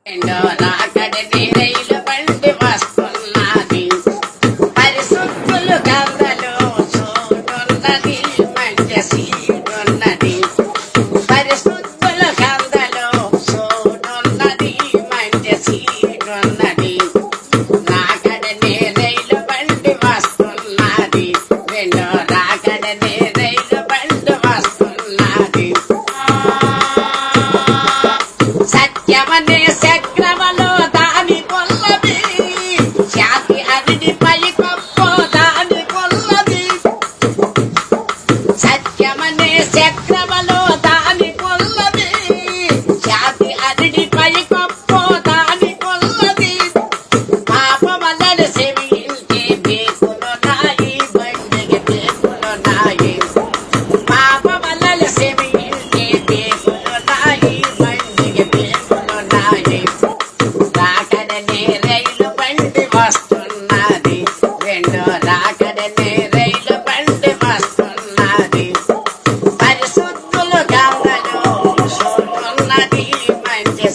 రెండో రాకడని రైలు బండి వస్తున్నది, పరిశుద్ధులు గందలు చూడున్నది, మంచి సీడున్నది. పరిశుద్ధులు గందలు చూడున్నది, మంచి సీడున్నది. రాకడని రైలు బండి వస్తున్నది, రెండో రాకడని రైలు బండి వస్తున్నది. సత్యమనే చక్రమలో దాని కొల్లది, శాంతి అరిడి పై కొప్పో దాని కొల్లది. సత్యమనే చక్రమలో దాని కొల్లది, శాంతి అరిడి పై కొప్పో దాని కొల్లది. పాపమల్లని సెవించే బేకులు నాయి, బండికి బేకులు నాయి. పాపమల్లని సెవించే బేకులు నాయి, బండికి బేకులు నాయి. రాకడనే రైలు బండి వస్తున్నది, రెండో రాకడనే రైలు బండి వస్తున్నది. పరిశుద్ధులు గంగలు చూడున్నది, మంచి